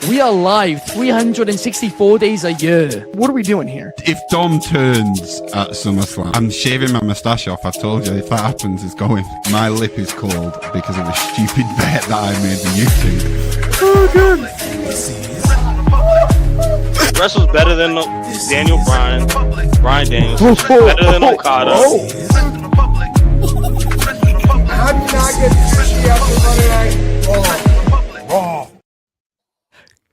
We are live 364 days a year. What are we doing here? If Dom turns at SummerSlam, I'm shaving my moustache off. I've told you, if that happens, it's going. My lip is cold because of a stupid bet that I made with YouTube. Oh, good. Wrestle's better than Daniel Bryan. Bryan Daniels. Better than Okada. How do you not get sushi after Monday Night Raw?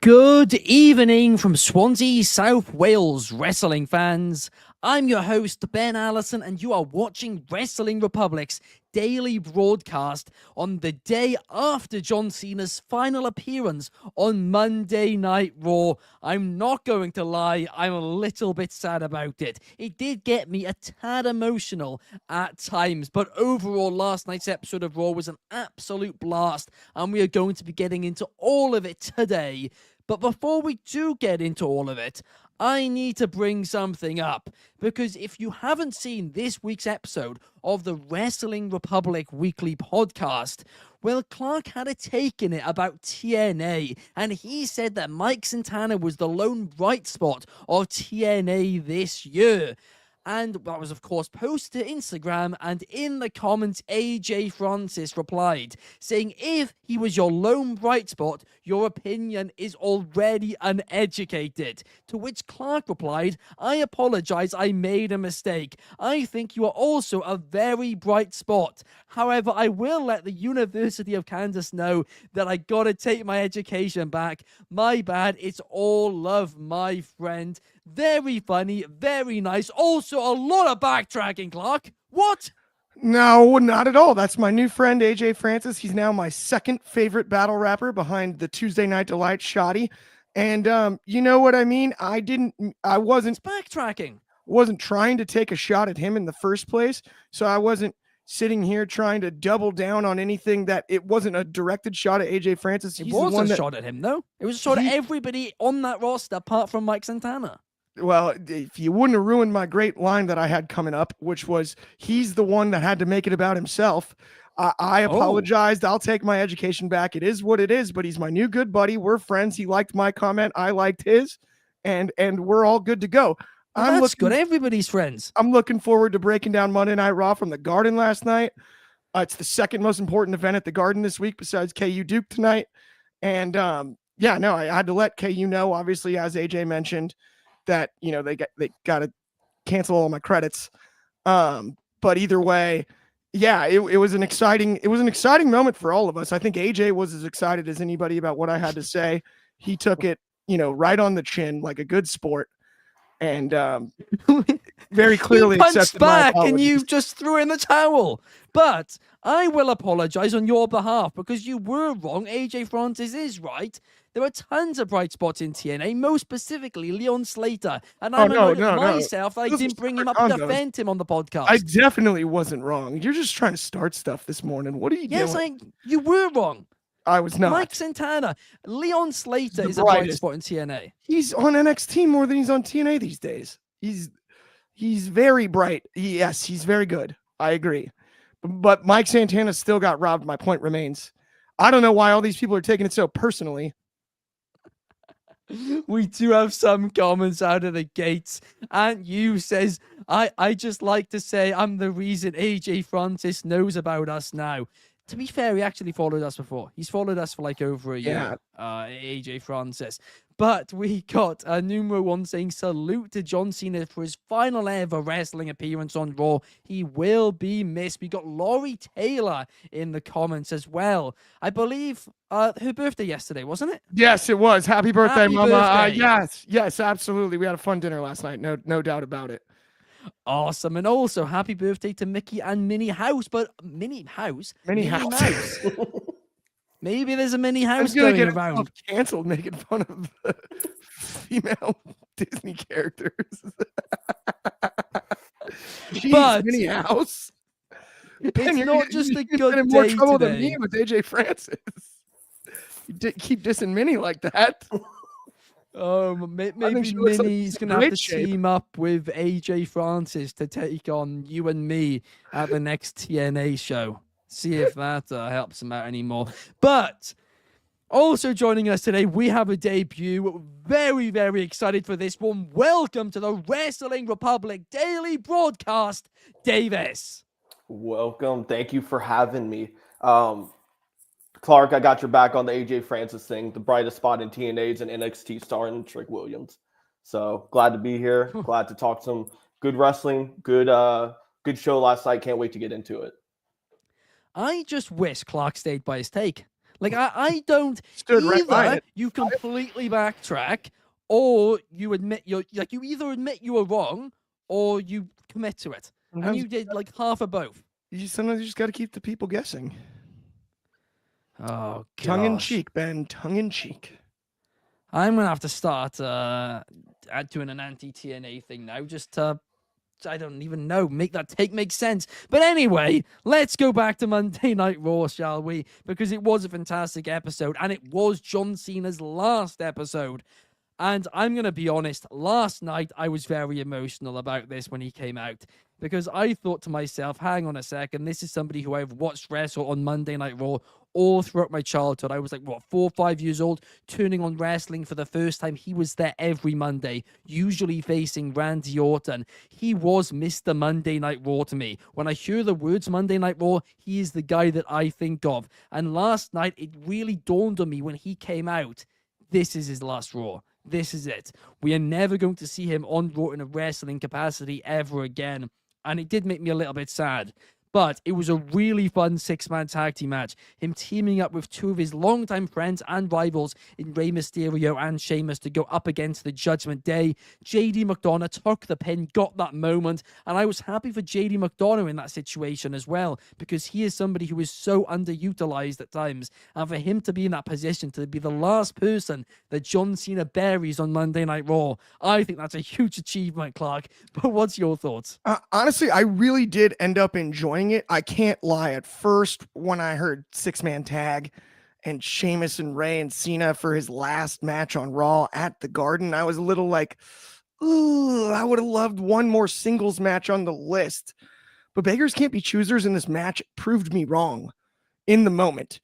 Good evening from Swansea, South Wales, wrestling fans. I'm your host, Ben Allison, and you are watching Wrestling Republic's daily broadcast on the day after John Cena's final appearance on Monday Night Raw. I'm not going to lie, I'm a little bit sad about it. It did get me a tad emotional at times, but overall, last night's episode of Raw was an absolute blast, and we are going to be getting into all of it today. But before we do get into all of it, I need to bring something up, because if you haven't seen this week's episode of the Wrestling Republic Weekly Podcast, well, Clark had a take in it about TNA, and he said that Mike Santana was the lone bright spot of TNA this year. And that was, of course, posted to Instagram, and in the comments, AJ Francis replied, saying, if he was your lone bright spot, your opinion is already uneducated. To which Clark replied, I apologize, I made a mistake. I think you are also a very bright spot. However, I will let the University of Kansas know that I gotta take my education back. My bad, it's all love, my friend. Very funny, very nice. Also, a lot of backtracking, Clark. What? No, not at all. That's my new friend, AJ Francis. He's now my second favorite battle rapper behind the Tuesday Night Delight Shoddy. And you know what I mean? I wasn't backtracking. Wasn't trying to take a shot at him in the first place. So I wasn't sitting here trying to double down on anything that it wasn't a directed shot at AJ Francis. It was a shot at him, though. It was a shot at everybody on that roster apart from Mike Santana. Well, if you wouldn't have ruined my great line that I had coming up, which was he's the one that had to make it about himself. I apologized. I'll take my education back. It is what it is, but he's my new good buddy. We're friends. He liked my comment. I liked his, and we're all good to go. Well, that's good. Everybody's friends. I'm looking forward to breaking down Monday Night Raw from the Garden last night. It's the second most important event at the Garden this week besides KU Duke tonight. And I had to let KU know, obviously, as AJ mentioned, that they got to cancel all my credits. But either way, it was an exciting moment for all of us. I think AJ was as excited as anybody about what I had to say. He took it, right on the chin like a good sport, and very clearly accepted back, my and you just threw in the towel. But I will apologize on your behalf because you were wrong. AJ Francis is right. There are tons of bright spots in TNA, most specifically Leon Slater. And I'm annoyed at myself that I didn't bring him up to defend him on the podcast. I definitely wasn't wrong. You're just trying to start stuff this morning. What are you doing? Yes, you were wrong. I was not. Mike Santana. Leon Slater is a bright spot in TNA. He's on NXT more than he's on TNA these days. He's very bright. Yes, he's very good. I agree. But Mike Santana still got robbed. My point remains. I don't know why all these people are taking it so personally. We do have some comments out of the gates. And you says, I just like to say I'm the reason AJ Francis knows about us now. To be fair, he actually followed us before. He's followed us for like over a year, AJ Francis. But we got numero one saying salute to John Cena for his final ever wrestling appearance on Raw. He will be missed. We got Laurie Taylor in the comments as well. I believe her birthday yesterday, wasn't it? Yes, it was. Happy birthday, Mama. Birthday. Yes, absolutely. We had a fun dinner last night. No doubt about it. Awesome. And also happy birthday to Mickey and Minnie House. But Minnie House? Mouse. Maybe there's a Minnie House going around. Canceled making fun of the female Disney characters. Jeez, but Minnie House. It's not just a good day more trouble today. than me with AJ Francis. You keep dissing Minnie like that. Maybe Minnie's going to have to team up with AJ Francis to take on you and me at the next TNA show. See if that helps him out anymore. But Also joining us today, we have a debut. Very, very excited for this one. Welcome to the Wrestling Republic Daily Broadcast, Davis. Welcome. Thank you for having me. Clark, I got your back on the AJ Francis thing. The brightest spot in TNA's and NXT starring Trick Williams. So glad to be here. Glad to talk some good wrestling. Good show last night. Can't wait to get into it. I just wish Clark stayed by his take. Like, I don't Stood right by either it. you completely backtrack or you admit you either admit you were wrong or you commit to it. And you did like half of both. Sometimes you just got to keep the people guessing. Oh, Tongue in gosh. cheek, Ben. Tongue in cheek. I'm going to have to start doing an anti-TNA thing now just to, I don't even know, make that take make sense. But anyway, let's go back to Monday Night Raw, shall we? Because it was a fantastic episode, and it was John Cena's last episode. And I'm going to be honest, last night I was very emotional about this when he came out. Because I thought to myself, hang on a second, this is somebody who I've watched wrestle on Monday Night Raw all throughout my childhood. I was like, 4 or 5 years old, turning on wrestling for the first time. He was there every Monday, usually facing Randy Orton. He was Mr. Monday Night Raw to me. When I hear the words Monday Night Raw, he is the guy that I think of. And last night, it really dawned on me when he came out, this is his last Raw. This is it. We are never going to see him on Raw in a wrestling capacity ever again. And it did make me a little bit sad. But it was a really fun 6-man tag team match. Him teaming up with 2 of his longtime friends and rivals in Rey Mysterio and Sheamus to go up against the Judgment Day. JD McDonough took the pin, got that moment, and I was happy for JD McDonough in that situation as well, because he is somebody who is so underutilized at times. And for him to be in that position, to be the last person that John Cena buries on Monday Night Raw, I think that's a huge achievement, Clark. But what's your thoughts? Honestly, I really did end up enjoying it. I can't lie. At first, when I heard 6-man tag and Sheamus and Rey and Cena for his last match on Raw at the Garden, I was a little like, ooh, I would have loved one more singles match on the list. But beggars can't be choosers, and this match proved me wrong in the moment.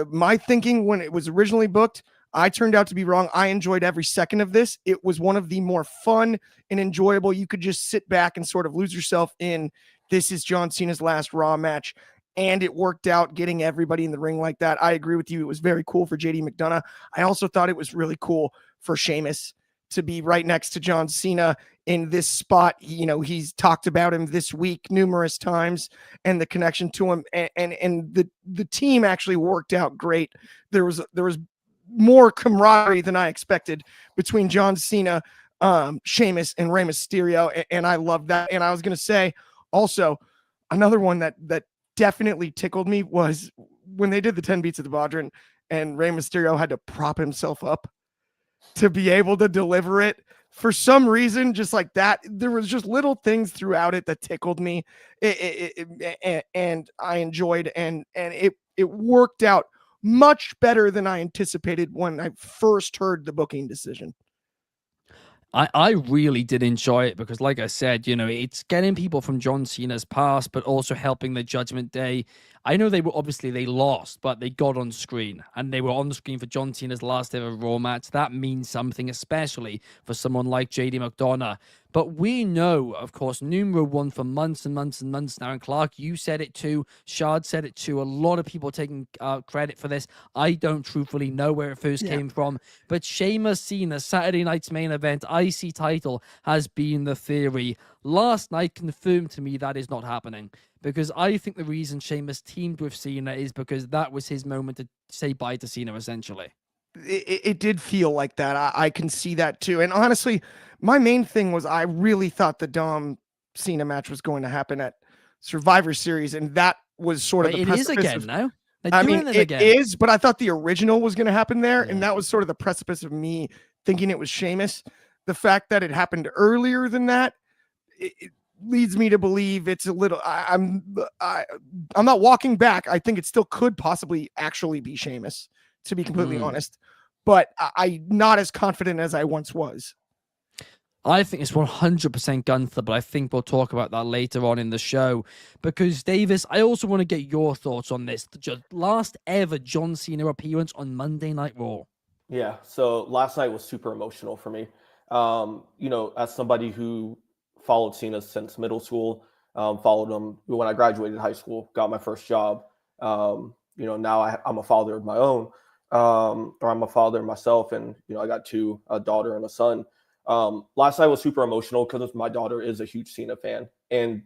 My thinking when it was originally booked, I turned out to be wrong. I enjoyed every second of this. It was one of the more fun and enjoyable. You could just sit back and sort of lose yourself in, this is John Cena's last Raw match. And it worked out getting everybody in the ring like that. I agree with you. It was very cool for JD McDonough. I also thought it was really cool for Sheamus to be right next to John Cena in this spot. You know, he's talked about him this week numerous times and the connection to him, and the team actually worked out great. There was more camaraderie than I expected between John Cena, Sheamus, and Rey Mysterio, and I love that. And I was going to say also, another one that definitely tickled me was when they did the 10 beats of the Bodhrán and Rey Mysterio had to prop himself up to be able to deliver it. For some reason, just like that, there was just little things throughout it that tickled me, and I enjoyed, and it worked out much better than I anticipated when I first heard the booking decision. I really did enjoy it because, like I said, you know, it's getting people from John Cena's past, but also helping the Judgment Day. I know they lost, but they got on screen, and they were on screen for John Cena's last ever Raw match. That means something, especially for someone like JD McDonough. But we know, of course, numero one for months and months and months now. And Clark, you said it too. Shard said it too. A lot of people taking credit for this. I don't truthfully know where it first came from. But Sheamus Cena, Saturday night's main event, IC title, has been the theory. Last night confirmed to me that is not happening. Because I think the reason Sheamus teamed with Cena is because that was his moment to say bye to Cena, essentially. It did feel like that. I can see that too. And honestly, my main thing was I really thought the Dom Cena match was going to happen at Survivor Series, and that was sort of the precipice. It is again now. I mean, it is, but I thought the original was going to happen there, and that was sort of the precipice of me thinking it was Sheamus. The fact that it happened earlier than that, it leads me to believe it's a little. I'm not walking back. I think it still could possibly actually be Sheamus, to be completely honest, but I'm not as confident as I once was. I think it's 100% Gunther, but I think we'll talk about that later on in the show. Because, Davis, I also want to get your thoughts on this. The last ever John Cena appearance on Monday Night Raw. Yeah, so last night was super emotional for me. As somebody who followed Cena since middle school, followed him when I graduated high school, got my first job. Now I'm a father of my own, or I'm a father myself, and I got a daughter and a son. Last night was super emotional because my daughter is a huge Cena fan, and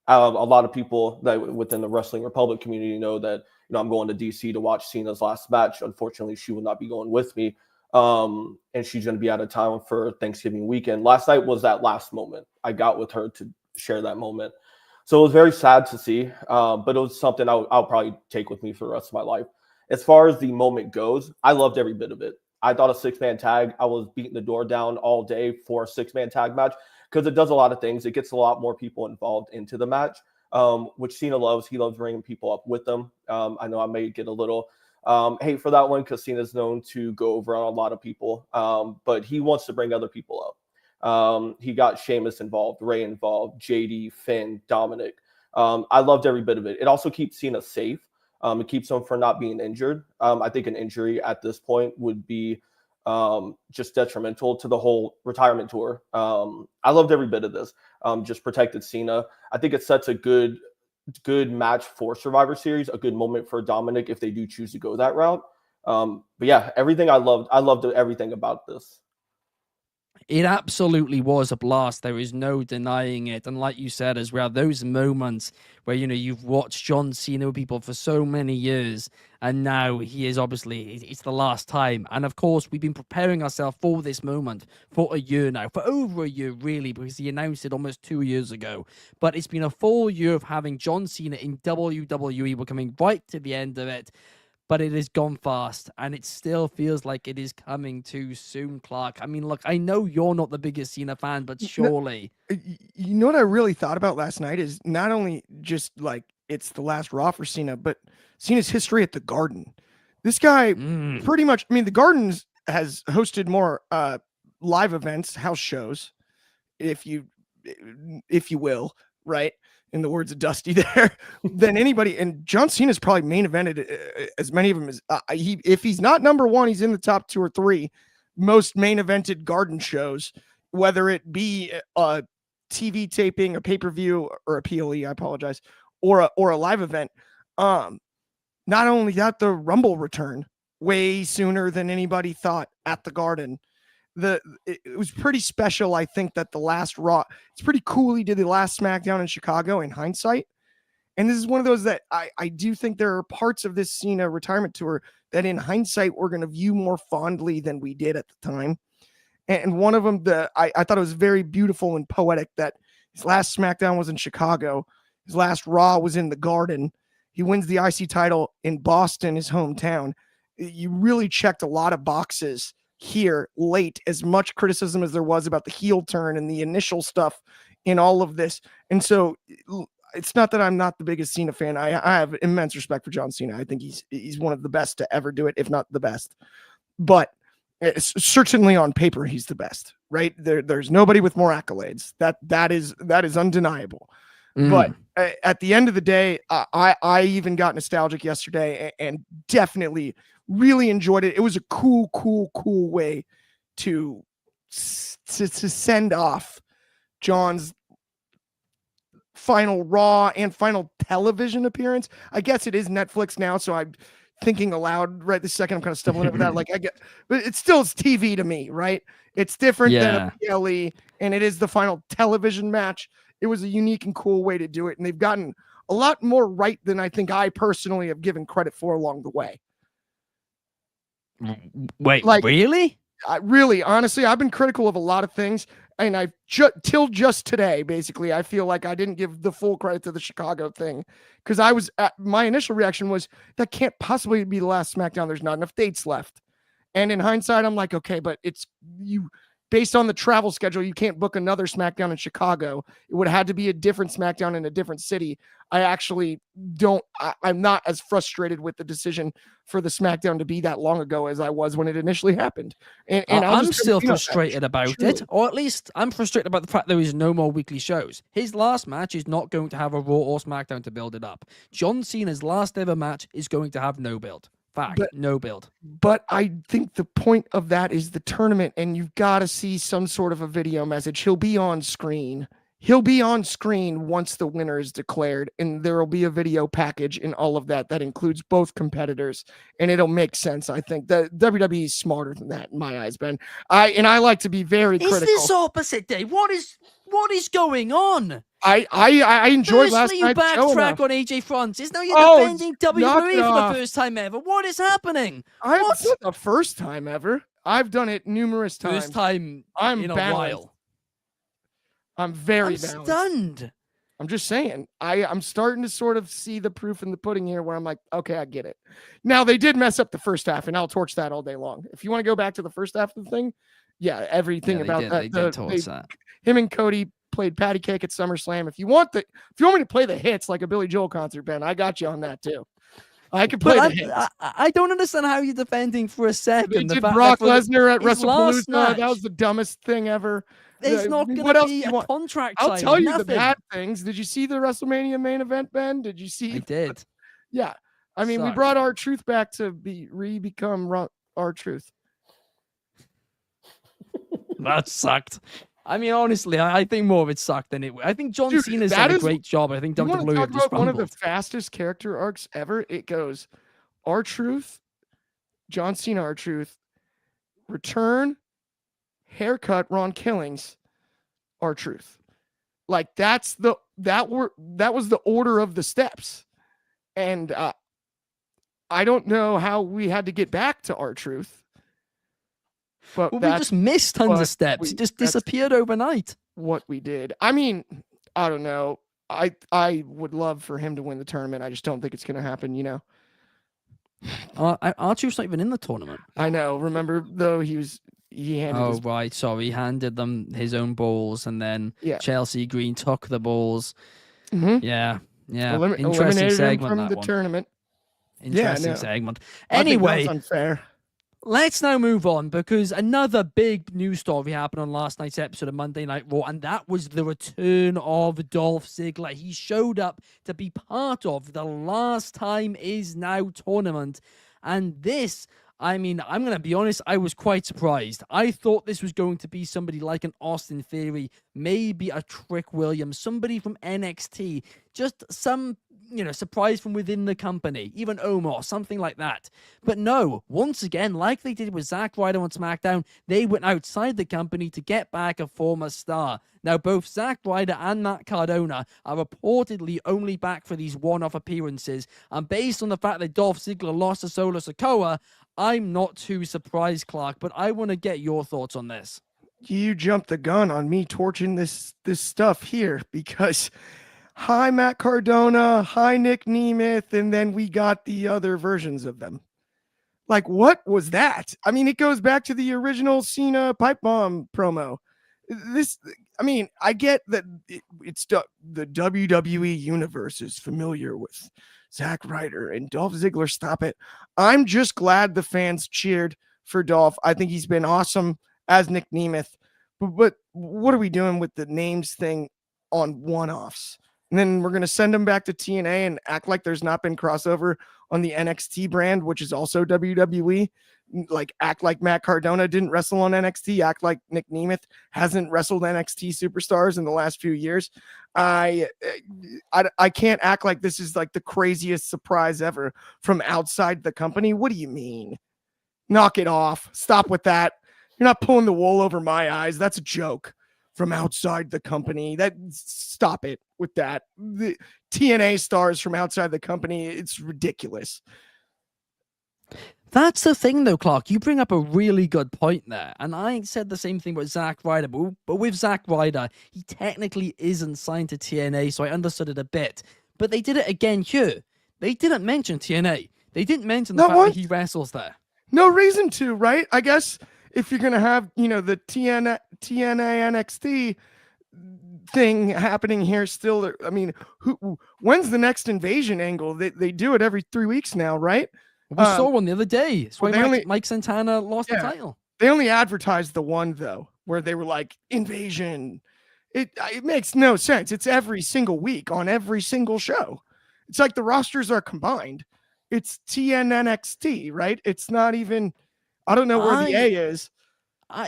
a lot of people that within the Wrestling Republic community know that I'm going to DC to watch Cena's last match. Unfortunately, she will not be going with me, and she's going to be out of town for Thanksgiving weekend. Last night was that last moment I got with her to share that moment, so it was very sad to see, but it was something I'll probably take with me for the rest of my life. As far as the moment goes, I loved every bit of it. I thought a 6-man tag, I was beating the door down all day for a 6-man tag match because it does a lot of things. It gets a lot more people involved into the match, which Cena loves. He loves bringing people up with them. I know I may get a little hate for that one because Cena's known to go over on a lot of people, but he wants to bring other people up. He got Sheamus involved, Ray involved, JD, Finn, Dominic. I loved every bit of it. It also keeps Cena safe. It keeps him from not being injured. I think an injury at this point would be just detrimental to the whole retirement tour. I loved every bit of this. Just protected Cena. I think it sets a good match for Survivor Series, a good moment for Dominic if they do choose to go that route. But yeah, everything I loved everything about this. It absolutely was a blast. There is no denying it. And like you said as well, those moments where, you've watched John Cena with people for so many years, and now he is it's the last time. And of course, we've been preparing ourselves for this moment for a year now, for over a year, really, because he announced it almost 2 years ago. But it's been a full year of having John Cena in WWE. We're coming right to the end of it. But it has gone fast, and it still feels like it is coming too soon, Clark. I mean, look, I know you're not the biggest Cena fan, but surely. You know what I really thought about last night is not only just like it's the last Raw for Cena, but Cena's history at the Garden. This guy pretty much, the Garden has hosted more live events, house shows, if you will, right? In the words of Dusty there, than anybody. And John Cena's probably main evented as many of them as if he's not number one, he's in the top 2 or 3 most main evented Garden shows, whether it be a TV taping, a pay-per-view, or a PLE, I apologize, or a live event. Not only that, the Rumble return way sooner than anybody thought at the Garden. It was pretty special. I think that the last Raw, it's pretty cool. He did the last SmackDown in Chicago in hindsight. And this is one of those that I do think there are parts of this Cena retirement tour that in hindsight, we're going to view more fondly than we did at the time. And one of them that I thought it was very beautiful and poetic that his last SmackDown was in Chicago. His last Raw was in the Garden. He wins the IC title in Boston, his hometown. You really checked a lot of boxes here late, as much criticism as there was about the heel turn and the initial stuff in all of this. And so it's not that I'm not the biggest Cena fan. I have immense respect for John Cena. I think he's one of the best to ever do it, if not the best. But certainly on paper, he's the best, right? There's nobody with more accolades. That is undeniable. But at the end of the day, I even got nostalgic yesterday and definitely really enjoyed it. It was a cool way to send off John's final Raw and final television appearance. I guess it is Netflix now, so I'm thinking aloud right this second. I'm kind of stumbling over that. But it's still TV to me, right? It's different than a PLE, and it is the final television match. It was a unique and cool way to do it, and they've gotten a lot more right than I think I personally have given credit for along the way. Wait, really? Honestly, I've been critical of a lot of things, and I till just today, basically, I feel like I didn't give the full credit to the Chicago thing because my initial reaction was that can't possibly be the last SmackDown. There's not enough dates left, and in hindsight, I'm like, okay, but it's based on the travel schedule, you can't book another SmackDown in Chicago. It would have had to be a different SmackDown in a different city. I actually I'm not as frustrated with the decision for the SmackDown to be that long ago as I was when it initially happened. And I'm still frustrated about it, or at least I'm frustrated about the fact there is no more weekly shows. His last match is not going to have a Raw or SmackDown to build it up. John Cena's last ever match is going to have no build. Fact, no build. But I think the point of that is the tournament, and you've got to see some sort of a video message. He'll be on screen. He'll be on screen once the winner is declared, and there will be a video package in all of that that includes both competitors, and it'll make sense. I think that WWE is smarter than that in my eyes, Ben. I like to be very critical. Is this opposite day? What is going on? I enjoyed last you night's show. backtrack on AJ Francis. Now you're defending WWE for the first time ever. What is happening? It's not the first time ever. I've done it numerous times. First time in a while. I'm very stunned. I'm just saying. I'm starting to sort of see the proof in the pudding here where I'm like, okay, I get it. Now, they did mess up the first half, and I'll torch that all day long. If you want to go back to the first half of the thing, everything about that. They did torch that. Him and Cody played patty cake at SummerSlam. If you want me to play the hits like a Billy Joel concert, Ben, I got you on that too. I can play the hits. I don't understand how you're defending for a second. They did Brock Lesnar at WrestlePalooza. That was the dumbest thing ever. There's not going to be a contract. I'll tell you the bad things. Did you see the WrestleMania main event, Ben? Did you see? I did. Yeah. I mean, we brought R-Truth back to become R-Truth. That sucked. I mean, honestly, I think more of it sucked than it. I think John Cena's done a great job. I think WWE have just one of the fastest character arcs ever. It goes R-Truth, John Cena R-Truth, return, haircut, Ron Killings, R-Truth. Like that was the order of the steps. And I don't know how we had to get back to R-Truth. But we just missed tons of steps. It just disappeared overnight. What we did. I mean, I don't know. I would love for him to win the tournament. I just don't think it's going to happen, R-Truth's not even in the tournament. I know. Remember, though, he handed right. Sorry. He handed them his own balls, and then Chelsea Green took the balls. Mm-hmm. Yeah. Interesting segment from the tournament. Interesting segment. Anyway, that's unfair. Let's now move on, because another big news story happened on last night's episode of Monday Night Raw, and that was the return of Dolph Ziggler. He showed up to be part of the Last Time Is Now tournament, and this, I mean, I'm going to be honest, I was quite surprised. I thought this was going to be somebody like an Austin Theory, maybe a Trick Williams, somebody from NXT, just some surprise from within the company, even Omos, something like that. But no, once again, like they did with Zack Ryder on SmackDown, they went outside the company to get back a former star. Now, both Zack Ryder and Matt Cardona are reportedly only back for these one-off appearances, and based on the fact that Dolph Ziggler lost to Solo Sikoa, I'm not too surprised, Clark, but I want to get your thoughts on this. You jumped the gun on me torching this stuff here, because hi, Matt Cardona. Hi, Nick Nemeth. And then we got the other versions of them. Like, what was that? I mean, it goes back to the original Cena pipe bomb promo. I get that it's the WWE universe is familiar with Zack Ryder and Dolph Ziggler. Stop it. I'm just glad the fans cheered for Dolph. I think he's been awesome as Nick Nemeth. But what are we doing with the names thing on one-offs? And then we're going to send them back to TNA and act like there's not been crossover on the NXT brand, which is also WWE. Like, act like Matt Cardona didn't wrestle on NXT. Act like Nick Nemeth hasn't wrestled NXT superstars in the last few years. I can't act like this is like the craziest surprise ever from outside the company. What do you mean? Knock it off. Stop with that. You're not pulling the wool over my eyes. That's a joke. From outside the company. Stop it with that. The TNA stars from outside the company, it's ridiculous. That's the thing, though, Clark. You bring up a really good point there. And I said the same thing with Zack Ryder. But with Zack Ryder, he technically isn't signed to TNA, so I understood it a bit. But they did it again here. They didn't mention TNA. They didn't mention the fact that he wrestles there. No reason to, right? I guess if you're gonna have, you know, the TNA NXT thing happening here still. I mean, when's the next invasion angle? They do it every 3 weeks now, right? We saw one the other day. It's well, why Mike Santana lost the Yeah. title. They only advertised the one though, where they were like invasion. It makes no sense. It's every single week on every single show. It's like the rosters are combined. It's TNNXT, right? It's not even. I don't know where the A is.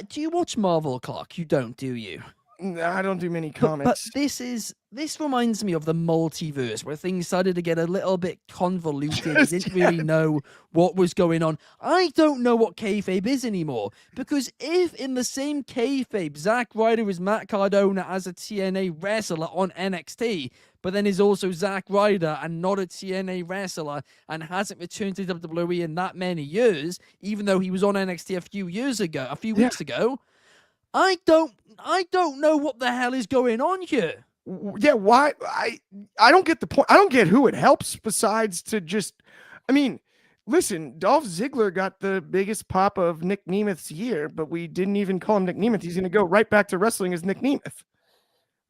Do you watch Marvel, Clark? You don't, do you? I don't do many But comics. this reminds me of the multiverse, where things started to get a little bit convoluted. You didn't really know what was going on. I don't know what kayfabe is anymore, because if in the same kayfabe Zack Ryder is Matt Cardona as a TNA wrestler on NXT, but then is also Zack Ryder and not a TNA wrestler and hasn't returned to WWE in that many years, even though he was on NXT a few weeks ago. I don't know what the hell is going on here. Yeah, why? I don't get the point. I don't get who it helps besides to just. I mean, listen, Dolph Ziggler got the biggest pop of Nick Nemeth's year, but we didn't even call him Nick Nemeth. He's going to go right back to wrestling as Nick Nemeth,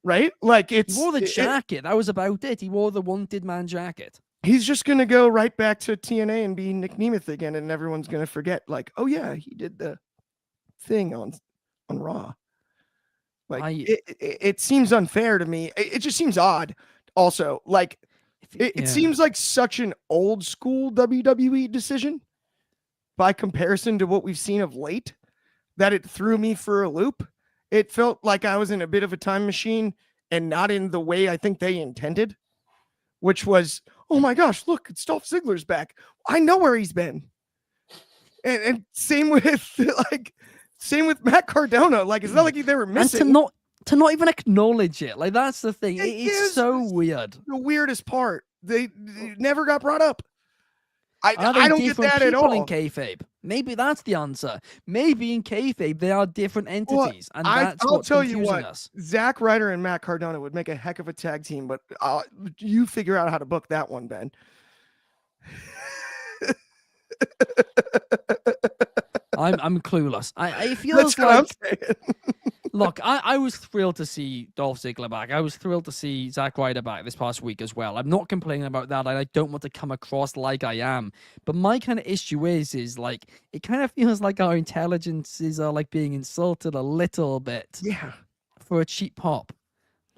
right? Like He wore the jacket. That was about it. He wore the wanted man jacket. He's just going to go right back to TNA and be Nick Nemeth again, and everyone's going to forget. Like, oh yeah, he did the thing on Raw. Like it seems unfair to me. It just seems odd. Also, like it seems like such an old school WWE decision by comparison to what we've seen of late, that it threw me for a loop. It felt like I was in a bit of a time machine and not in the way I think they intended, which was, oh my gosh, look, it's Dolph Ziggler's back. I know where he's been. And same with same with Matt Cardona. Like, it's not like they were missing. And to not even acknowledge it. Like, that's the thing. It's so weird. The weirdest part. They never got brought up. I don't get that at all. In kayfabe? Maybe that's the answer. Maybe in kayfabe they are different entities, and that's what's confusing us. Zack Ryder and Matt Cardona would make a heck of a tag team, but you figure out how to book that one, Ben. I'm clueless. It feels like. Look, I was thrilled to see Dolph Ziggler back. I was thrilled to see Zack Ryder back this past week as well. I'm not complaining about that. I don't want to come across like I am. But my kind of issue is like, it kind of feels like our intelligences are like being insulted a little bit. Yeah. For a cheap pop.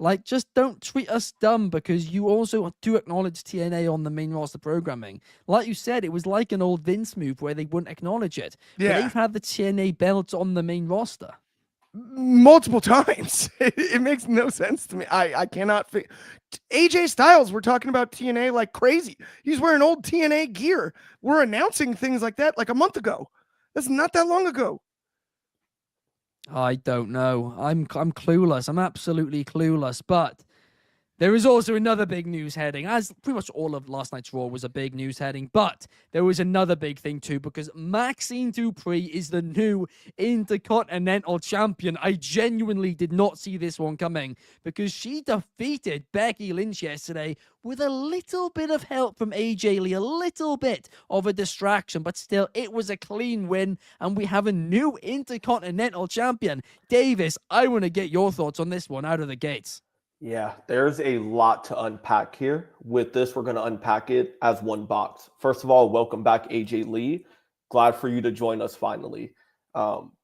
Like, just don't treat us dumb, because you also do acknowledge TNA on the main roster programming. Like you said, it was like an old Vince move where they wouldn't acknowledge it. Yeah. But they've had the TNA belts on the main roster multiple times. It makes no sense to me. I cannot figure. AJ Styles, we're talking about TNA like crazy. He's wearing old TNA gear. We're announcing things like that like a month ago. That's not that long ago. I don't know. I'm clueless. I'm absolutely clueless. But there is also another big news heading, as pretty much all of last night's Raw was a big news heading. But there was another big thing too, because Maxine Dupree is the new Intercontinental Champion. I genuinely did not see this one coming, because she defeated Becky Lynch yesterday with a little bit of help from AJ Lee, a little bit of a distraction, but still, it was a clean win, and we have a new Intercontinental Champion. Davis, I want to get your thoughts on this one out of the gates. Yeah, there's a lot to unpack here. With this, we're going to unpack it as one box. First of all, welcome back, AJ Lee. Glad for you to join us finally.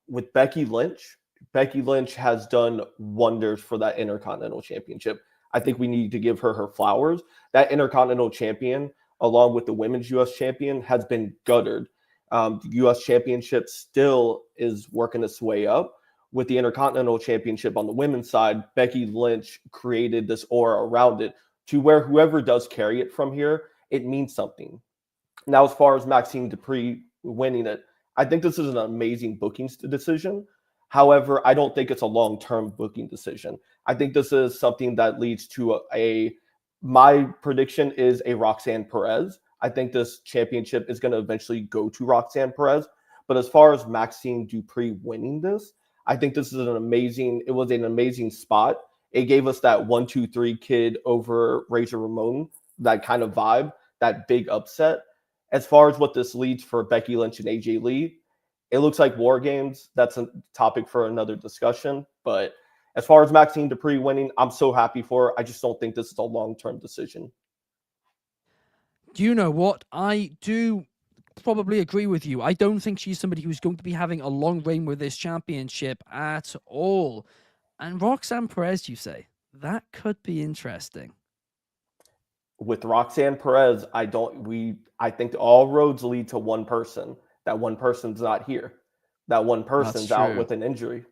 With Becky Lynch has done wonders for that Intercontinental Championship. I think we need to give her flowers. That Intercontinental Champion, along with the Women's U.S. Champion, has been guttered. The U.S. Championship still is working its way up. With the Intercontinental Championship on the women's side, Becky Lynch created this aura around it to where whoever does carry it from here, it means something. Now, as far as Maxine Dupree winning it, I think this is an amazing booking decision. However, I don't think it's a long-term booking decision. I think this is something that leads to my prediction is a Roxanne Perez. I think this championship is going to eventually go to Roxanne Perez. But as far as Maxine Dupree winning this, I think this is an amazing spot. It gave us that 1-2-3 kid over Razor Ramon, that kind of vibe, that big upset. As far as what this leads for Becky Lynch and AJ Lee, It looks like War Games. That's a topic for another discussion. But as far as Maxine Dupree winning, I'm so happy for her. I just don't think this is a long-term decision. Do you know what? I do probably agree with you. I don't think she's somebody who's going to be having a long reign with this championship at all. And Roxanne Perez, you say? That could be interesting. With Roxanne Perez, I think all roads lead to one person. That one person's not here. That one person's out with an injury.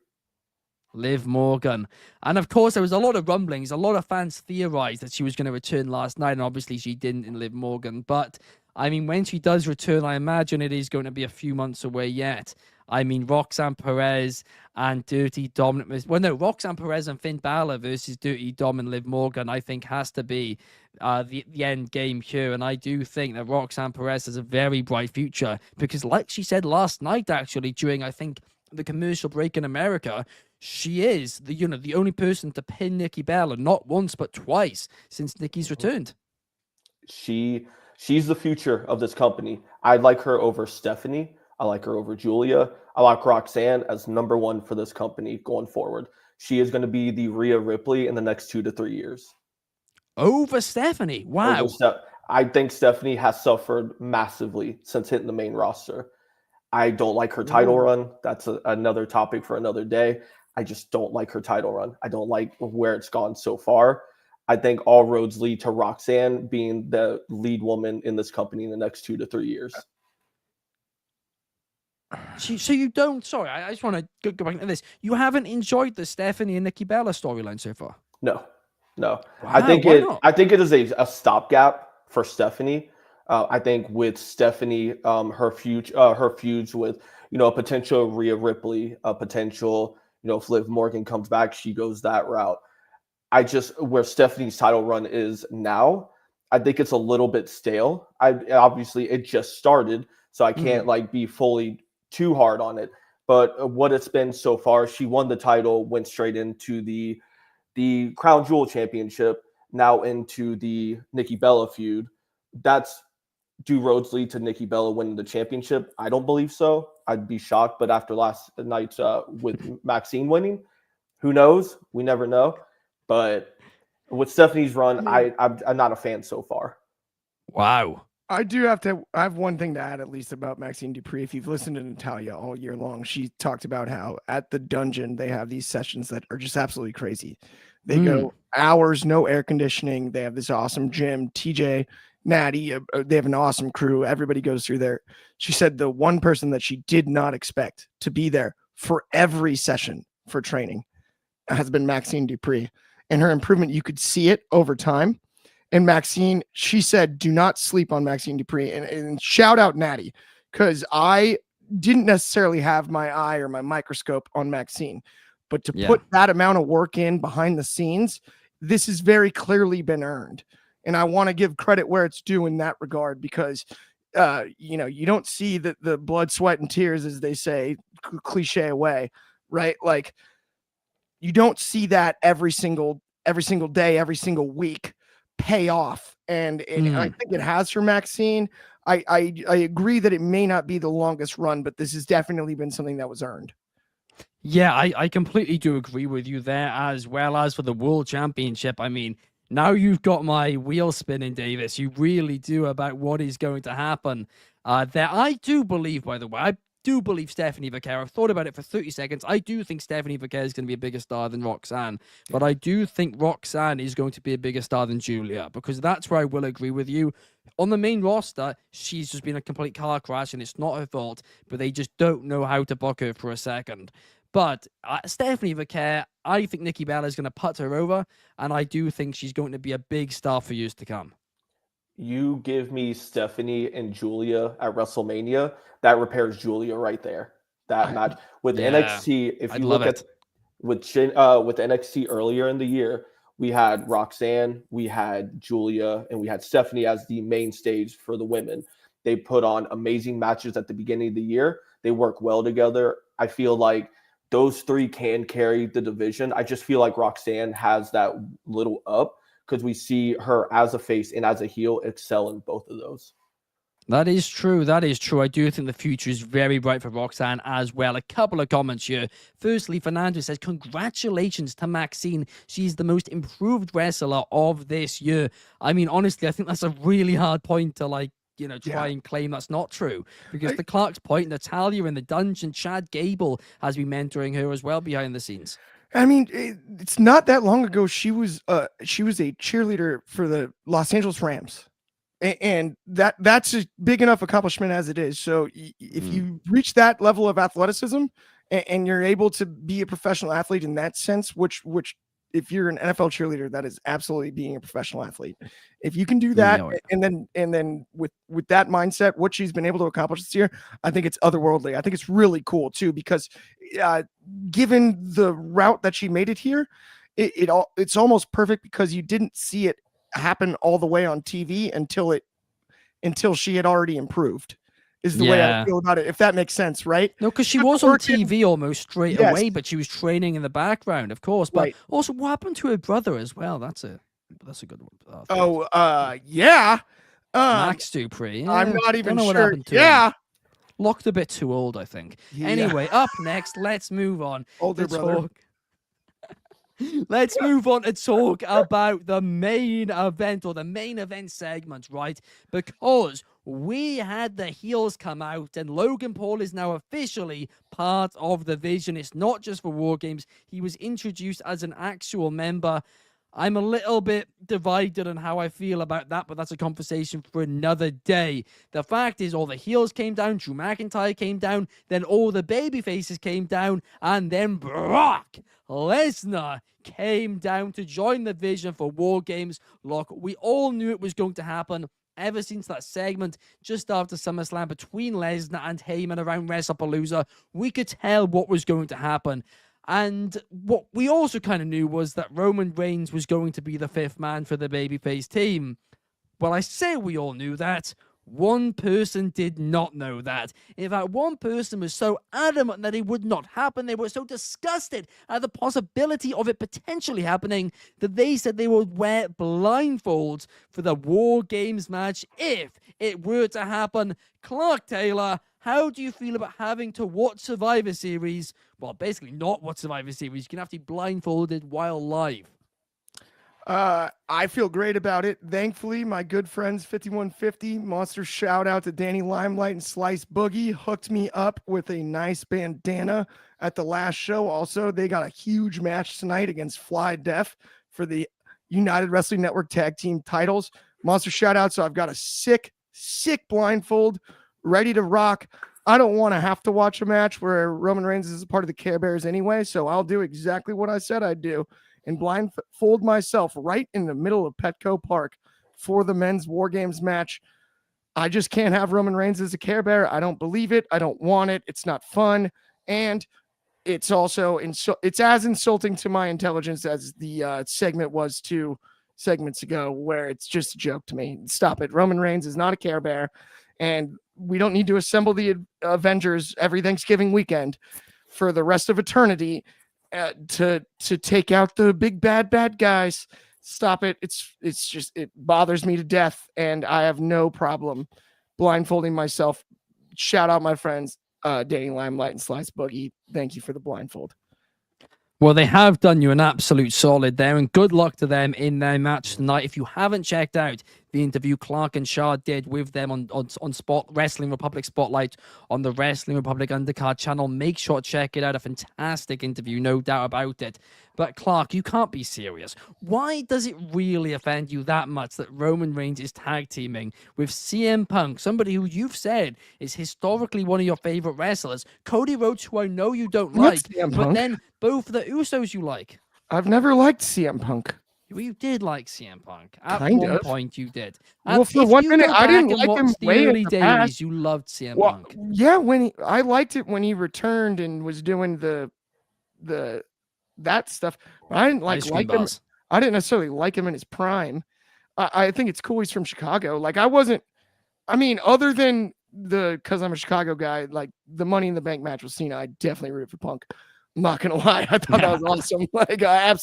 Liv Morgan. And of course, there was a lot of rumblings. A lot of fans theorized that she was going to return last night, and obviously she didn't in Liv Morgan. But, I mean, when she does return, I imagine it is going to be a few months away yet. I mean, Roxanne Perez and Dirty Dom. Well, no, Roxanne Perez and Finn Balor versus Dirty Dom and Liv Morgan, I think, has to be the end game here. And I do think that Roxanne Perez has a very bright future because, like she said last night, actually, during, I think, the commercial break in America, she is the only person to pin Nikki Bella, not once but twice since Nikki's returned. She's the future of this company. I like her over Stephanie. I like her over Julia. I like Roxanne as number one for this company going forward. She is going to be the Rhea Ripley in the next 2 to 3 years. Over Stephanie? Wow. I think Stephanie has suffered massively since hitting the main roster. I don't like her title run. That's another topic for another day. I just don't like her title run. I don't like where it's gone so far. I think all roads lead to Roxanne being the lead woman in this company in the next 2 to 3 years. So you don't, sorry, I just want to go back to this. You haven't enjoyed the Stephanie and Nikki Bella storyline so far? No. Wow, I think it is a stopgap for Stephanie. I think with Stephanie, her feuds with, a potential Rhea Ripley, a potential, if Liv Morgan comes back, she goes that route. Where Stephanie's title run is now, I think it's a little bit stale. Obviously it just started, so I can't be fully too hard on it. But what it's been so far, she won the title, went straight into the Crown Jewel Championship, now into the Nikki Bella feud. Do roads lead to Nikki Bella winning the championship? I don't believe so. I'd be shocked. But after last night with Maxine winning, who knows? We never know. But with Stephanie's run, I'm not a fan so far. Wow. I have one thing to add, at least, about Maxine Dupree. If you've listened to Natalia all year long, she talked about how at the dungeon they have these sessions that are just absolutely crazy. They go hours, no air conditioning. They have this awesome gym. TJ, Natty, they have an awesome crew. Everybody goes through there. She said the one person that she did not expect to be there for every session for training has been Maxine Dupree. And her improvement, you could see it over time. And Maxine, she said, do not sleep on Maxine Dupree. And shout out Natty, because I didn't necessarily have my eye or my microscope on Maxine. But to put that amount of work in behind the scenes, this has very clearly been earned. And I want to give credit where it's due in that regard, because, you don't see the blood, sweat, and tears, as they say, cliche away, right? Like, you don't see that every single day, every single week pay off. And I think it has for Maxine. I agree that it may not be the longest run, but this has definitely been something that was earned. Yeah, I completely do agree with you there, as well as for the World Championship. I mean, now you've got my wheel spinning, Davis. You really do, about what is going to happen there. I do believe, by the way, I do believe Stephanie Vaquer. I've thought about it for 30 seconds. I do think Stephanie Vaquer is going to be a bigger star than Roxanne, but I do think Roxanne is going to be a bigger star than Julia, because that's where I will agree with you. On the main roster, she's just been a complete car crash, and it's not her fault, but they just don't know how to book her for a second. But Stephanie Vaquer, I think Nikki Bella is going to put her over, and I do think she's going to be a big star for years to come. You give me Stephanie and Julia at WrestleMania, that repairs Julia right there. That match with NXT. If you look at with NXT earlier in the year, we had Roxanne, we had Julia, and we had Stephanie as the main stage for the women. They put on amazing matches at the beginning of the year. They work well together. I feel like those three can carry the division. I just feel like Roxanne has that little up, because we see her as a face and as a heel excel in both of those. That is true. That is true. I do think the future is very bright for Roxanne as well. A couple of comments here. Firstly, Fernando says, congratulations to Maxine. She's the most improved wrestler of this year. I mean, honestly, I think that's a really hard point to try and claim that's not true. Because to Clark's point, Natalia in the dungeon, Chad Gable has been mentoring her as well behind the scenes. I mean, it's not that long ago. She was a cheerleader for the Los Angeles Rams. And that's a big enough accomplishment as it is. So if you reach that level of athleticism and you're able to be a professional athlete in that sense, which if you're an NFL cheerleader, that is absolutely being a professional athlete. If you can do that, and then with that mindset, what she's been able to accomplish this year, I think it's otherworldly. I think it's really cool too, because given the route that she made it here, it's almost perfect because you didn't see it happen all the way on TV until she had already improved, is the way I feel about it, if that makes sense, right? No, because she was on TV almost straight away, but she was training in the background, of course. But also, what happened to her brother as well? That's a good one. Max Dupree. Yeah, I'm not even sure. what happened to him. Looked a bit too old, I think. Yeah. Anyway, up next, let's move on. Older brother. Let's move on to talk about the main event, or the main event segment, right? Because we had the heels come out, and Logan Paul is now officially part of the Vision. It's not just for War Games. He was introduced as an actual member. I'm a little bit divided on how I feel about that, but that's a conversation for another day. The fact is, all the heels came down, Drew McIntyre came down, then all the baby faces came down, and then Brock Lesnar came down to join the Vision for War Games. Look, we all knew it was going to happen ever since that segment just after SummerSlam between Lesnar and Heyman around WrestlePalooza. We could tell what was going to happen. And what we also kind of knew was that Roman Reigns was going to be the fifth man for the babyface team. Well, I say we all knew that. One person did not know that. In fact, one person was so adamant that it would not happen, they were so disgusted at the possibility of it potentially happening, that they said they would wear blindfolds for the War Games match if it were to happen. Clark Taylor, how do you feel about having to watch Survivor Series? Well, basically not watch Survivor Series. You can have to be blindfolded while live. I feel great about it. Thankfully, my good friends 5150, monster shout out to Danny Limelight and Slice Boogie, hooked me up with a nice bandana at the last show. Also, they got a huge match tonight against Fly Def for the United Wrestling Network tag team titles. Monster shout out. So I've got a sick blindfold ready to rock. I don't want to have to watch a match where Roman Reigns is a part of the Care Bears anyway, so I'll do exactly what I said I'd do and blindfold myself right in the middle of Petco Park for the men's War Games match. I just can't have Roman Reigns as a Care Bear. I don't believe it. I don't want it. It's not fun. And it's also it's as insulting to my intelligence as the segment was 2 segments ago, where it's just a joke to me. Stop it. Roman Reigns is not a Care Bear, and we don't need to assemble the Avengers every Thanksgiving weekend for the rest of eternity to take out the big bad guys. Stop it. It's just, it bothers me to death, and I have no problem blindfolding myself. Shout out my friends, Danny Limelight and Slice Boogie. Thank you for the blindfold. Well, they have done you an absolute solid there, and good luck to them in their match tonight. If you haven't checked out the interview Clark and Shah did with them on Wrestling Republic Spotlight on the Wrestling Republic Undercard channel, make sure to check it out. A fantastic interview, no doubt about it. But Clark, you can't be serious. Why does it really offend you that much that Roman Reigns is tag teaming with CM Punk, somebody who you've said is historically one of your favorite wrestlers, Cody Rhodes, who I know you don't like, but then both the Usos you like? I've never liked CM Punk. You did like CM Punk. At kind one of. point, you did. Well, for 1 minute, I didn't like him the way early in the days. past. You loved CM Well, Punk. yeah, I liked it when he returned and was doing that stuff. I didn't like him. I didn't necessarily like him in his prime. I think it's cool he's from Chicago. Like, other than because I'm a Chicago guy, like the Money in the Bank match with Cena, I definitely rooted for Punk. I'm not gonna lie, I thought that was awesome. Like, I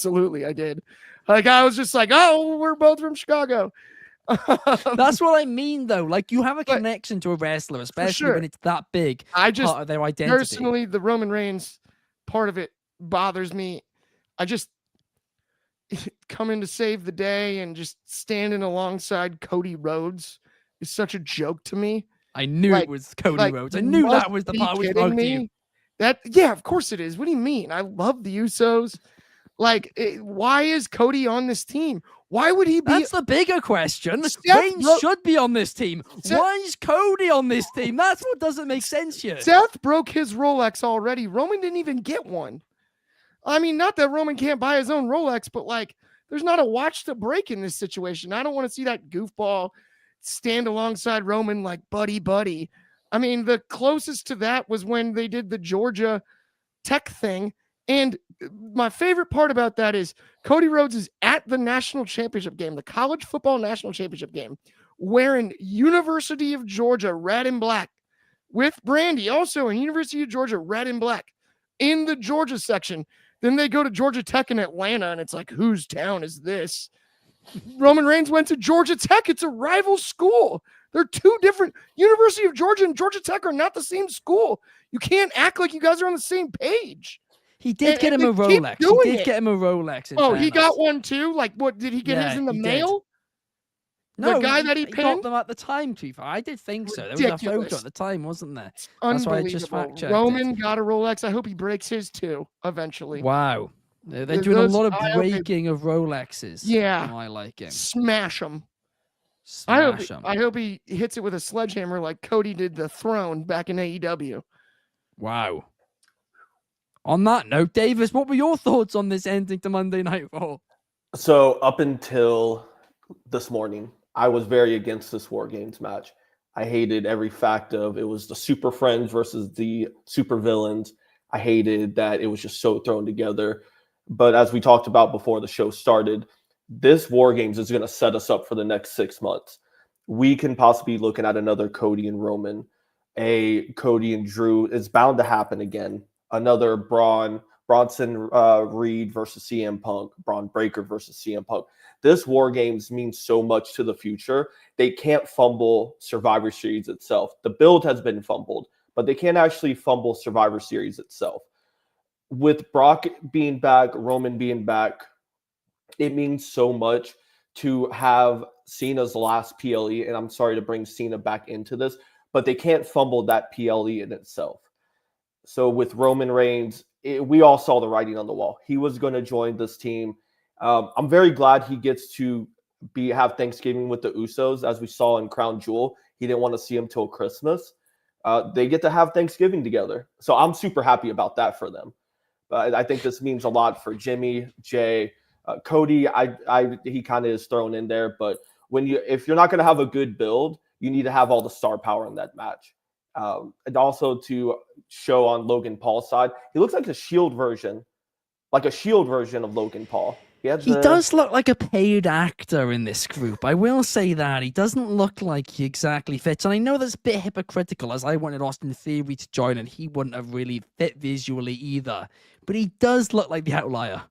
did. Like, I was just like, oh, we're both from Chicago. That's what I mean, though. Like, you have a But- connection to a wrestler, especially sure. when it's that big I just part of their identity. personally, the Roman Reigns part of it bothers me. I just coming to save the day and just standing alongside Cody Rhodes is such a joke to me. I knew like- it was Cody like, Rhodes. I you knew that must was the be part which kidding bugged you. me. Yeah, of course it is. What do you mean? I love the Usos. Like, why is Cody on this team? Why would he be? That's the bigger question. Seth Reigns should be on this team. Seth- Why is Cody on this team? That's what doesn't make sense here. Seth broke his Rolex already. Roman didn't even get one. I mean, not that Roman can't buy his own Rolex, but like, there's not a watch to break in this situation. I don't want to see that goofball stand alongside Roman like buddy. I mean, the closest to that was when they did the Georgia Tech thing. And my favorite part about that is Cody Rhodes is at the national championship game, the college football national championship game, wearing University of Georgia red and black with Brandy, also in University of Georgia red and black in the Georgia section. Then they go to Georgia Tech in Atlanta, and it's like, whose town is this? Roman Reigns went to Georgia Tech. It's a rival school. They're two different. University of Georgia and Georgia Tech are not the same school. You can't act like you guys are on the same page. He did get him a they keep Rolex. doing He did it. get him a Rolex. in Oh, he fairness. got one too? Like, what, did he get Yeah, his in the he did. mail? No, the guy that he got pinned? them at the time, to be fair. I did think so. There was a Ridiculous. photo at the time, wasn't there? It's That's why I just unbelievable. fact-checked it. Roman got a Rolex. I hope he breaks his too eventually. Wow. They're Th- doing those- a lot of I hope they- breaking of Rolexes. Yeah. to my liking. Smash him. Smash 'em. I hope he hits it with a sledgehammer like Cody did the throne back in AEW. Wow. On that note, Davis, what were your thoughts on this ending to Monday Night Raw? So up until this morning, I was very against this War Games match. I hated every fact of it was the Super Friends versus the Super Villains. I hated that it was just so thrown together. But as we talked about before the show started, this War Games is going to set us up for the next 6 months. We can possibly be looking at another Cody and Roman, a Cody and Drew. It's bound to happen again. Another Bronson Reed versus CM Punk, Braun Breaker versus CM Punk. This War Games means so much to the future. They can't fumble Survivor Series itself. The build has been fumbled, but they can't actually fumble Survivor Series itself. With Brock being back, Roman being back, it means so much to have Cena's last PLE, and I'm sorry to bring Cena back into this, but they can't fumble that PLE in itself. So with Roman Reigns, we all saw the writing on the wall. He was going to join this team. I'm very glad he gets to have Thanksgiving with the Usos, as we saw in Crown Jewel. He didn't want to see him till Christmas. They get to have Thanksgiving together. So I'm super happy about that for them. But I think this means a lot for Jimmy, Jay, Cody. He kind of is thrown in there. But if you're not going to have a good build, you need to have all the star power in that match. And also to show on Logan Paul's side, he looks like a Shield version of Logan Paul. He does look like a paid actor in this group. I will say that. He doesn't look like he exactly fits. And I know that's a bit hypocritical, as I wanted Austin Theory to join and he wouldn't have really fit visually either. But he does look like the outlier.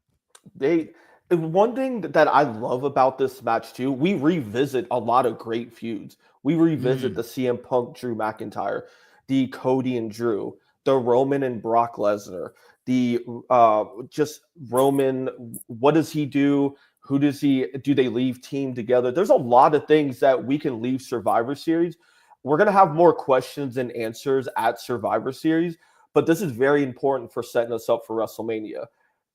One thing that I love about this match too, we revisit a lot of great feuds. We revisit the CM Punk, Drew McIntyre, the Cody and Drew, the Roman and Brock Lesnar, the just Roman. What does he do? Do they leave team together? There's a lot of things that we can leave Survivor Series. We're going to have more questions and answers at Survivor Series, but this is very important for setting us up for WrestleMania.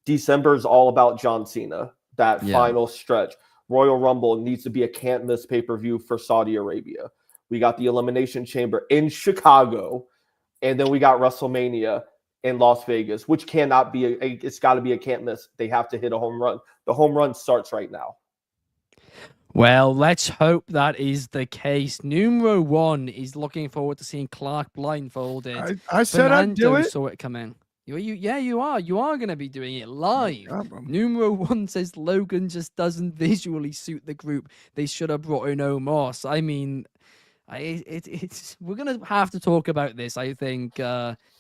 December is all about John Cena, that final stretch. Royal Rumble needs to be a can't miss pay-per-view for Saudi Arabia. We got the Elimination Chamber in Chicago, and then we got WrestleMania in Las Vegas, which cannot be it's got to be a can't miss. They have to hit a home run. The home run starts right now. Well, let's hope that is the case. Numero 1 is looking forward to seeing Clark blindfolded. I said I'd do Fernando it. saw it come in. You are. You are going to be doing it live. God, Numero 1 says Logan just doesn't visually suit the group. They should have brought in Omos. I mean, we're going to have to talk about this, I think,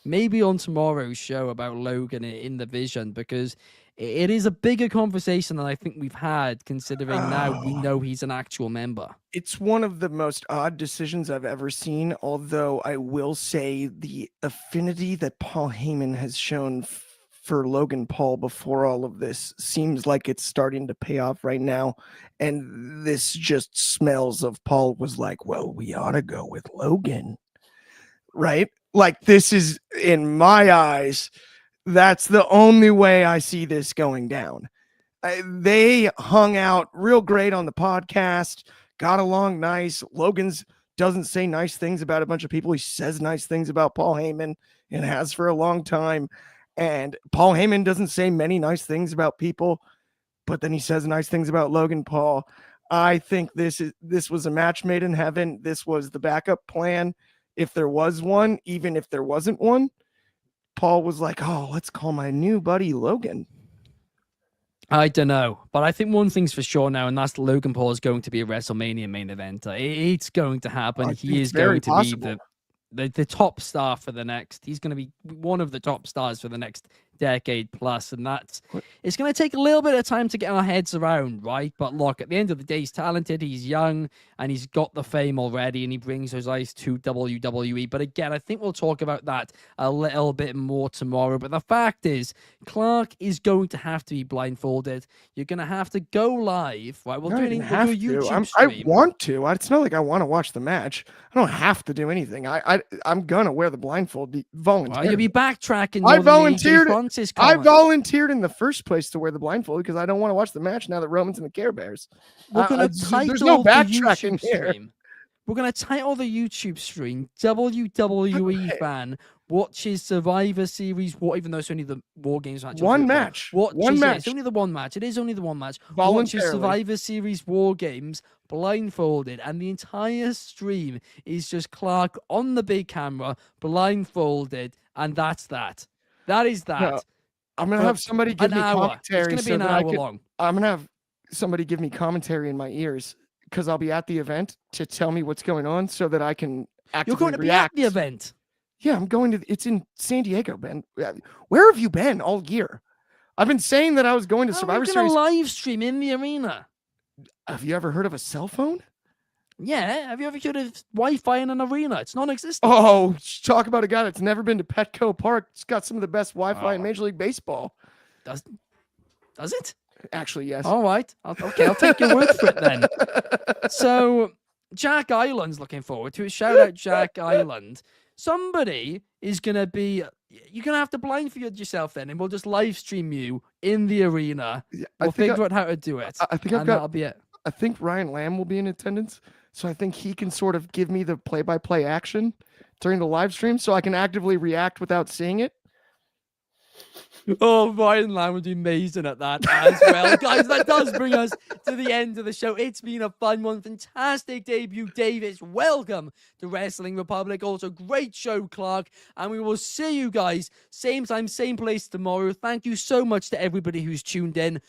maybe on tomorrow's show about Logan in the Vision, because it is a bigger conversation than I think we've had, considering now we Oh. know he's an actual member. It's one of the most odd decisions I've ever seen, although I will say the affinity that Paul Heyman has shown for Logan Paul before all of this seems like it's starting to pay off right now. And this just smells of Paul was like, well, we ought to go with Logan, right? Like, this is, in my eyes, that's the only way I see this going down. They hung out real great on the podcast, got along nice. Logan's doesn't say nice things about a bunch of people. He says nice things about Paul Heyman and has for a long time. And Paul Heyman doesn't say many nice things about people, but then he says nice things about Logan Paul. I think this was a match made in heaven. This was the backup plan. If there was one, even if there wasn't one, Paul was like, oh, let's call my new buddy Logan. I don't know, but I think one thing's for sure now, and that's Logan Paul is going to be a WrestleMania main eventer. It's going to happen. He is going to be the top star for the next. He's going to be one of the top stars for the next decade plus, and it's going to take a little bit of time to get our heads around, right? But look, at the end of the day, he's talented, he's young, and he's got the fame already, and he brings those eyes to WWE. But again, I think we'll talk about that a little bit more tomorrow. But the fact is, Clark is going to have to be blindfolded. You're going to have to go live, right? We'll do a YouTube stream. I want to. It's not like I want to watch the match. I don't have to do anything. I'm gonna wear the blindfold voluntarily. Well, you'll be backtracking. I volunteered in the first place to wear the blindfold because I don't want to watch the match now that Roman's in the Care Bears. There's no backtracking here. We're going to title the YouTube stream WWE fan watches Survivor Series. Even though it's only the War Games match. One match. It's only the one match. It is only the one match. Watches Survivor Series War Games blindfolded, and the entire stream is just Clark on the big camera blindfolded, and that's that. That is that. No, I'm gonna have somebody give me commentary. It's gonna be an hour long. I'm gonna have somebody give me commentary in my ears because I'll be at the event to tell me what's going on, so that I can actively You're going to react. be at the event. Yeah, I'm going to. It's in San Diego, Ben. Where have you been all year? I've been saying that I was going to Survivor Series. Live stream in the arena. Have you ever heard of a cell phone? Yeah, have you ever heard of Wi-Fi in an arena? It's non-existent. Oh, talk about a guy that's never been to Petco Park. It's got some of the best Wi-Fi in Major League Baseball. Does it? Actually, yes. All right. Okay, I'll take your word for it then. So, Jack Island's looking forward to it. Shout out Jack Island. Somebody is going to be... You're going to have to blindfold yourself then, and we'll just live stream you in the arena. Yeah, we'll figure out how to do it. That'll be it. I think Ryan Lamb will be in attendance, so I think he can sort of give me the play-by-play action during the live stream so I can actively react without seeing it. Oh, Ryan Lamb would be amazing at that as well. Guys, that does bring us to the end of the show. It's been a fun one. Fantastic debut, Davis. Welcome to Wrestling Republic. Also, great show, Clark. And we will see you guys same time, same place tomorrow. Thank you so much to everybody who's tuned in.